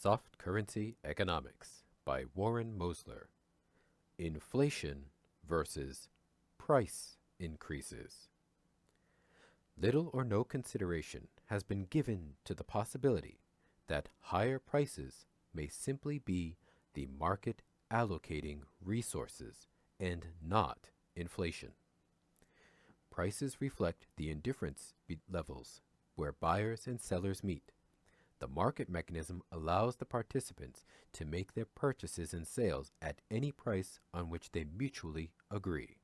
Soft Currency Economics by Warren Mosler. Inflation versus price increases. Little or no consideration has been given to the possibility that higher prices may simply be the market allocating resources and not inflation. Prices reflect the indifference levels where buyers and sellers meet. The market mechanism allows the participants to make their purchases and sales at any price on which they mutually agree.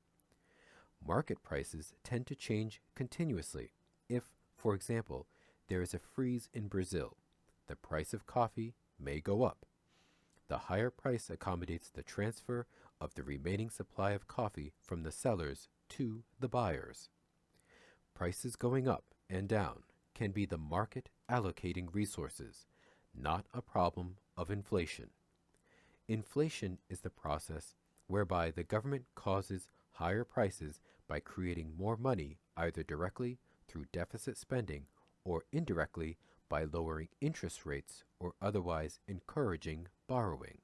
Market prices tend to change continuously. If, for example, there is a freeze in Brazil, the price of coffee may go up. The higher price accommodates the transfer of the remaining supply of coffee from the sellers to the buyers. Prices going up and down can be the market allocating resources, not a problem of inflation. Inflation is the process whereby the government causes higher prices by creating more money either directly through deficit spending or indirectly by lowering interest rates or otherwise encouraging borrowing.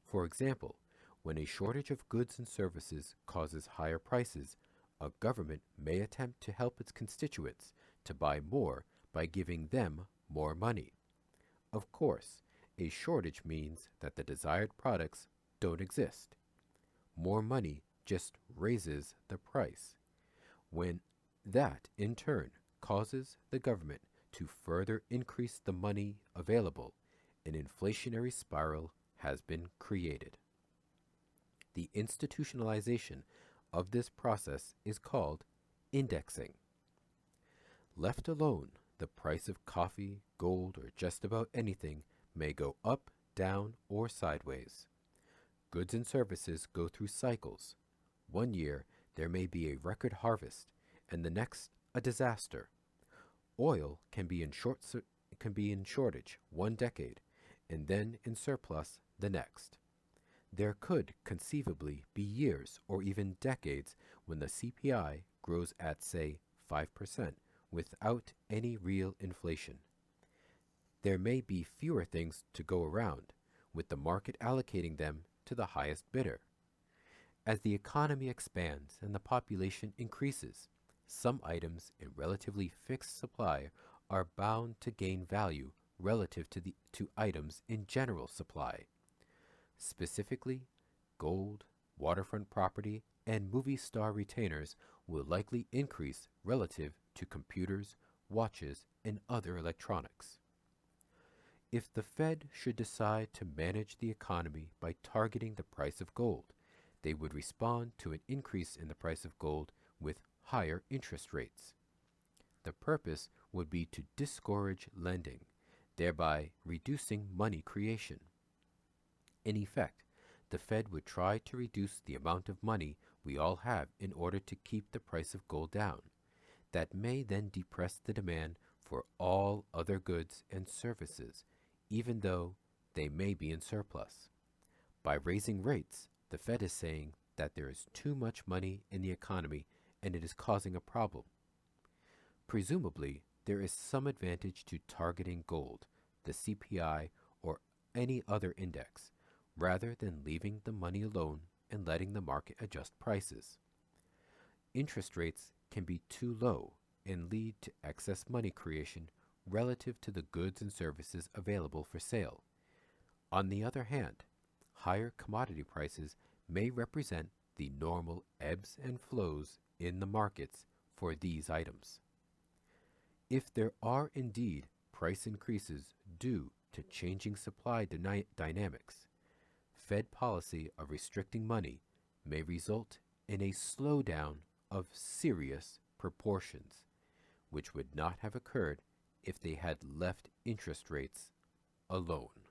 For example, when a shortage of goods and services causes higher prices, a government may attempt to help its constituents to buy more by giving them more money. Of course, a shortage means that the desired products don't exist. More money just raises the price, when that in turn causes the government to further increase the money available. An inflationary spiral has been created. The institutionalization of this process is called indexing. Left alone, the price of coffee, gold, or just about anything may go up, down, or sideways. Goods and services go through cycles. One year there may be a record harvest, and the next a disaster. Oil can be in shortage one decade, and then in surplus the next. There could conceivably be years or even decades when the CPI grows at, say, 5% without any real inflation. There may be fewer things to go around, with the market allocating them to the highest bidder. As the economy expands and the population increases, some items in relatively fixed supply are bound to gain value relative to items in general supply. Specifically, gold, waterfront property, and movie star retainers will likely increase relative to computers, watches, and other electronics. If the Fed should decide to manage the economy by targeting the price of gold, they would respond to an increase in the price of gold with higher interest rates. The purpose would be to discourage lending, thereby reducing money creation. In effect, the Fed would try to reduce the amount of money we all have in order to keep the price of gold down. That may then depress the demand for all other goods and services, even though they may be in surplus. By raising rates, the Fed is saying that there is too much money in the economy and it is causing a problem. Presumably, there is some advantage to targeting gold, the CPI, or any other index, rather than leaving the money alone and letting the market adjust prices. Interest rates can be too low and lead to excess money creation relative to the goods and services available for sale. On the other hand, higher commodity prices may represent the normal ebbs and flows in the markets for these items. If there are indeed price increases due to changing supply dynamics, Fed policy of restricting money may result in a slowdown of serious proportions, which would not have occurred if they had left interest rates alone.